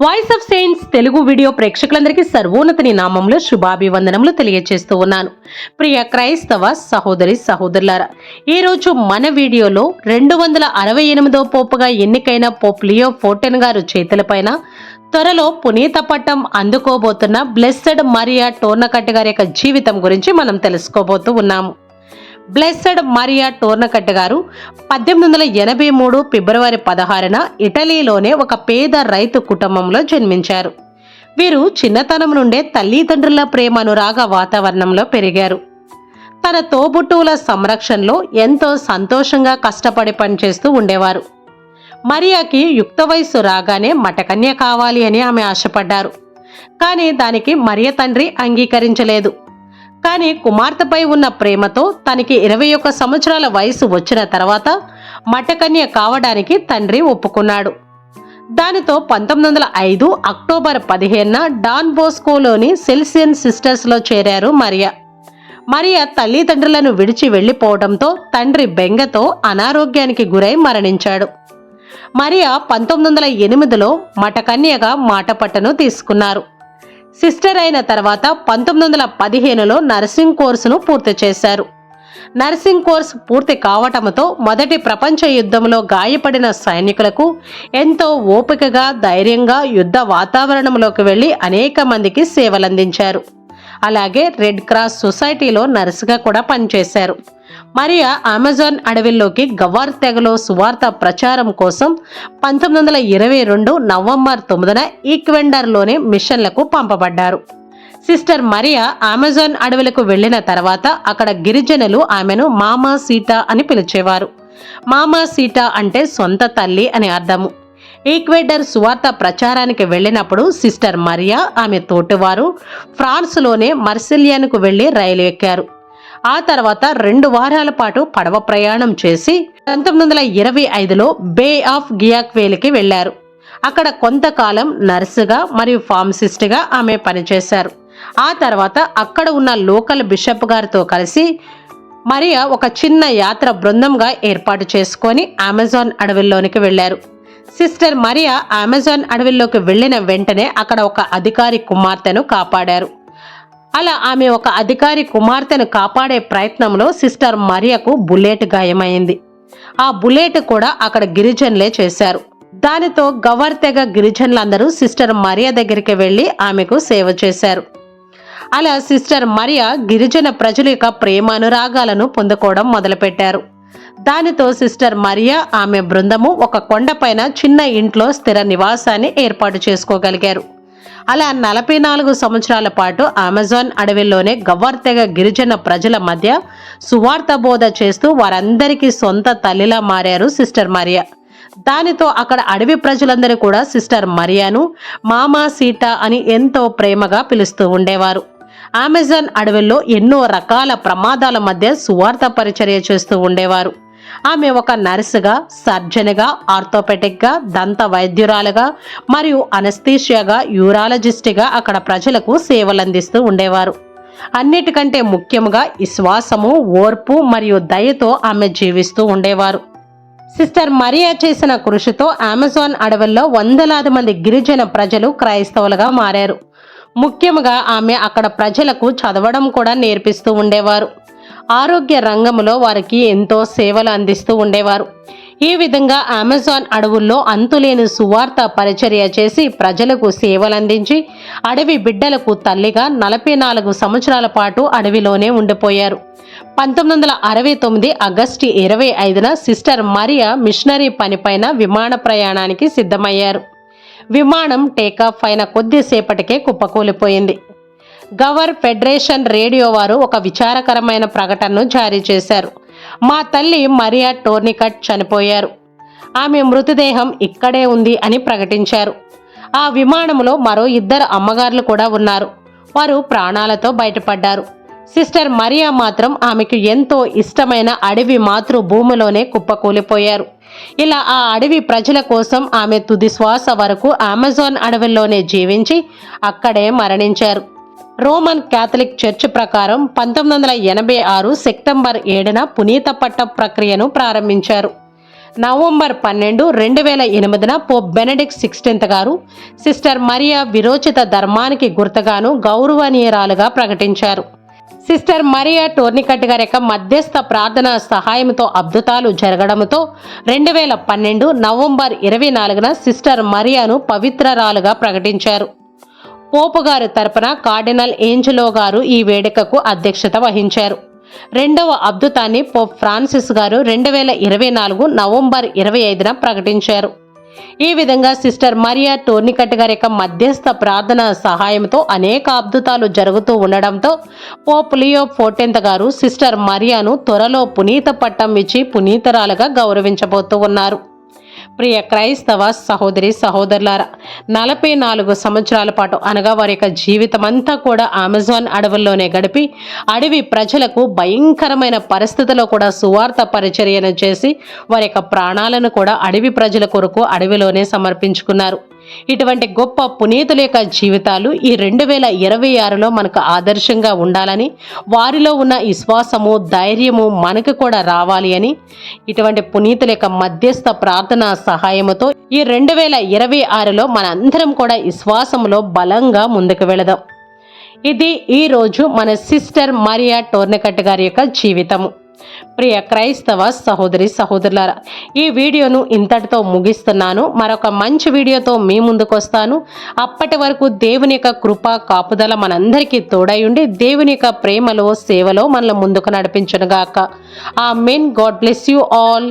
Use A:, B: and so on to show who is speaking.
A: Voice of saints Telugu video ప్రేక్షకులందరికీ సర్వోన్నతిని నామంలో శుభాభివందనములు తెలియజేస్తూ ఉన్నాను. ప్రియ క్రైస్తవ సహోదరి సహోదరులారా, ఈ రోజు మన వీడియోలో 268వ పోపుగా ఎన్నికైన పోప్ లియో 14 గారు చేతులపైన త్వరలో పునీత పట్టం అందుకోబోతున్న బ్లెస్సెడ్ మరియా టోర్నకట్ గారి యొక్క జీవితం గురించి మనం తెలుసుకోబోతూ ఉన్నాము. బ్లెస్సెడ్ మరియా టోర్నకట్ గారు 1883 ఫిబ్రవరి 16న ఇటలీలోనే ఒక పేద రైతు కుటుంబంలో జన్మించారు. వీరు చిన్నతనం నుండే తల్లిదండ్రుల ప్రేమ అనురాగ వాతావరణంలో పెరిగారు. తన తోబుట్టువుల సంరక్షణలో ఎంతో సంతోషంగా కష్టపడి పనిచేస్తూ ఉండేవారు. మరియాకి యుక్త వయస్సు రాగానే మఠకన్య కావాలి అని ఆమె ఆశపడ్డారు. కానీ దానికి మరియ తండ్రి అంగీకరించలేదు. కానీ కుమార్తెపై ఉన్న ప్రేమతో తనకి 21 సంవత్సరాల వయసు వచ్చిన తర్వాత మఠకన్య కావడానికి తండ్రి ఒప్పుకున్నాడు. దానితో 1905 అక్టోబర్ 15న డాన్ బోస్కోలోని సెల్సియన్ సిస్టర్స్లో చేరారు మరియా. మరియా తల్లిదండ్రులను విడిచి వెళ్లిపోవడంతో తండ్రి బెంగతో అనారోగ్యానికి గురై మరణించాడు. మరియా 1908లో మఠకన్యగా మాటపట్టను తీసుకున్నారు. సిస్టర్ అయిన తర్వాత 1915లో నర్సింగ్ కోర్సును పూర్తి చేశారు. నర్సింగ్ కోర్సు పూర్తి కావటంతో మొదటి ప్రపంచ యుద్ధంలో గాయపడిన సైనికులకు ఎంతో ఓపికగా ధైర్యంగా యుద్ధ వాతావరణంలోకి వెళ్లి అనేక మందికి సేవలందించారు. అలాగే రెడ్ క్రాస్ సొసైటీలో నర్సుగా కూడా పనిచేశారు. మరియా అమెజాన్ అడవిలోకి గవార్ తెగలో సువార్త ప్రచారం కోసం 1922 నవంబర్ 9న ఈక్వెండర్లోని మిషన్లకు పంపబడ్డారు. సిస్టర్ మరియా అమెజాన్ అడవులకు వెళ్లిన తర్వాత అక్కడ గిరిజనులు ఆమెను మామా సీతా అని పిలిచేవారు. మామా సీతా అంటే సొంత తల్లి అని అర్థము. ఈక్వెడర్ సువార్త ప్రచారానికి వెళ్ళినప్పుడు సిస్టర్ మరియా ఆమె తోటివారు ఫ్రాన్స్లోనే మార్సిలియాకు వెళ్లి రైలు ఎక్కారు. ఆ తర్వాత 2 వారాల పాటు పడవ ప్రయాణం చేసి 1925లో బే ఆఫ్ గియాక్వేల్కి వెళ్లారు. అక్కడ కొంతకాలం నర్సుగా మరియు ఫార్మసిస్ట్గా ఆమె పనిచేశారు. ఆ తర్వాత అక్కడ ఉన్న లోకల్ బిషప్ గారితో కలిసి మరియా ఒక చిన్న యాత్ర బృందంగా ఏర్పాటు చేసుకొని అమెజాన్ అడవుల్లోనికి వెళ్లారు. సిస్టర్ మరియా అమెజాన్ అడవిలోకి వెళ్లిన వెంటనే అక్కడ ఒక అధికారి కుమార్తెను కాపాడారు. అలా ఆమె ఒక అధికారి కుమార్తెను కాపాడే ప్రయత్నంలో సిస్టర్ మరియాకు బుల్లెట్ గాయమైంది. ఆ బుల్లెట్ కూడా అక్కడ గిరిజనులే చేశారు. దానితో గవర్ తెగ గిరిజనులందరూ సిస్టర్ మరియా దగ్గరికి వెళ్లి ఆమెకు సేవ చేశారు. అలా సిస్టర్ మరియా గిరిజన ప్రజల యొక్క ప్రేమ అనురాగాలను పొందుకోవడం మొదలుపెట్టారు. దానితో సిస్టర్ మరియా ఆమె బృందము ఒక కొండపైన చిన్న ఇంట్లో స్థిర నివాసాన్ని ఏర్పాటు చేసుకోగలిగారు. అలా 44 సంవత్సరాల పాటు అమెజాన్ అడవిలోనే గవ్వర్ తెగ గిరిజన ప్రజల మధ్య సువార్త బోధ చేస్తూ వారందరికీ సొంత తల్లిలా మారారు సిస్టర్ మరియా. దానితో అక్కడ అడవి ప్రజలందరూ కూడా సిస్టర్ మరియాను మామా సీతా అని ఎంతో ప్రేమగా పిలుస్తూ ఉండేవారు. అమెజాన్ అడవుల్లో ఎన్నో రకాల ప్రమాదాల మధ్య సువార్త పరిచర్య చేస్తూ ఉండేవారు. ఆమె ఒక నర్సుగా, సర్జన్గా, ఆర్థోపెటిక్గా, దంత వైద్యురాలుగా మరియు అనస్థీషియాగా, యూరాలజిస్ట్గా అక్కడ ప్రజలకు సేవలందిస్తూ ఉండేవారు. అన్నిటికంటే ముఖ్యంగా విశ్వాసము, ఓర్పు మరియు దయతో ఆమె జీవిస్తూ ఉండేవారు. సిస్టర్ మరియా చేసిన కృషితో అమెజాన్ అడవుల్లో వందలాది మంది గిరిజన ప్రజలు క్రైస్తవులుగా మారారు. ముఖ్యంగా ఆమె అక్కడ ప్రజలకు చదవడం కూడా నేర్పిస్తూ ఉండేవారు. ఆరోగ్య రంగంలో వారికి ఎంతో సేవలు అందిస్తూ ఉండేవారు. ఈ విధంగా అమెజాన్ అడవుల్లో అంతులేని సువార్త పరిచర్య చేసి ప్రజలకు సేవలందించి అడవి బిడ్డలకు తల్లిగా 44 సంవత్సరాల పాటు అడవిలోనే ఉండిపోయారు. 1969 ఆగస్టు 25న సిస్టర్ మరియా మిషనరీ పనిపైన విమాన ప్రయాణానికి సిద్ధమయ్యారు. విమానం టేకాఫ్ అయిన కొద్దిసేపటికే కుప్పకూలిపోయింది. గవర్ ఫెడరేషన్ రేడియో వారు ఒక విచారకరమైన ప్రకటనను జారీ చేశారు. మా తల్లి మరియా టోర్నికట్ చనిపోయారు. ఆమె మృతదేహం ఇక్కడే ఉంది అని ప్రకటించారు. ఆ విమానంలో మరో 2 అమ్మగారులు కూడా ఉన్నారు. వారు ప్రాణాలతో బయటపడ్డారు. సిస్టర్ మరియా మాత్రం ఆమెకు ఎంతో ఇష్టమైన అడవి మాతృభూమిలోనే కుప్పకూలిపోయారు. ఇలా ఆ అడవి ప్రజల కోసం ఆమె తుది శ్వాస వరకు అమెజాన్ అడవుల్లోనే జీవించి అక్కడే మరణించారు. రోమన్ క్యాథలిక్ చర్చ్ ప్రకారం 1986 సెప్టెంబర్ 7న పునీత పట్ట ప్రక్రియను ప్రారంభించారు. నవంబర్ 12, 2008 పోప్ బెనడిక్ట్ 16 గారు సిస్టర్ మరియా విరోచిత ధర్మానికి గుర్తుగాను గౌరవనీయురాలుగా ప్రకటించారు. సిస్టర్ మరియా టోర్నికట్ గారి యొక్క మధ్యస్థ ప్రార్థన సహాయంతో అద్భుతాలు జరగడంతో 2012 నవంబర్ 24న సిస్టర్ మరియాను పవిత్రరాలుగా ప్రకటించారు. పోపు గారి తరపున కార్డినల్ ఏంజలో గారు ఈ వేడుకకు అధ్యక్షత వహించారు. రెండవ అద్భుతాన్ని పోప్ ఫ్రాన్సిస్ గారు 2024 నవంబర్ 25న ప్రకటించారు. ఈ విధంగా సిస్టర్ మరియా టోర్నికట్ గారి యొక్క మధ్యస్థ ప్రార్థన సహాయంతో అనేక అద్భుతాలు జరుగుతూ ఉండడంతో పోప్ లియో 14 గారు సిస్టర్ మరియాను త్వరలో పునీత పట్టం ఇచ్చి పునీతరాలుగా గౌరవించబోతూ ఉన్నారు. ప్రియ క్రైస్తవ సహోదరి సహోదరులారా, 44 సంవత్సరాల పాటు అనగా వారి యొక్క జీవితం అంతా కూడా అమెజాన్ అడవుల్లోనే గడిపి అడవి ప్రజలకు భయంకరమైన పరిస్థితుల్లో కూడా సువార్త పరిచర్యను చేసి వారి యొక్క ప్రాణాలను కూడా అడవి ప్రజల కొరకు అడవిలోనే సమర్పించుకున్నారు. ఇటువంటి గొప్ప పునీతుల యొక్క జీవితాలు ఈ 2026లో మనకు ఆదర్శంగా ఉండాలని, వారిలో ఉన్న విశ్వాసము ధైర్యము మనకు కూడా రావాలి అని ఇటువంటి పునీతుల యొక్క మధ్యస్థ ప్రార్థన సహాయముతో ఈ 2026లో మనందరం కూడా విశ్వాసంలో బలంగా ముందుకు వెళదాం. ఇది ఈ రోజు మన సిస్టర్ మరియా టోర్నికట్ గారి యొక్క జీవితము. ప్రియ క్రైస్తవ సహోదరి సహోదరులారా, ఈ వీడియోను ఇంతటితో ముగిస్తున్నాను. మరొక మంచి వీడియోతో మీ ముందుకు వస్తాను. అప్పటి వరకు దేవుని యొక్క కృప కాపుదల మనందరికీ తోడై ఉండి దేవుని యొక్క ప్రేమలో సేవలో మనల్ని ముందుకు నడిపించునుగాక. Amen. God bless you all.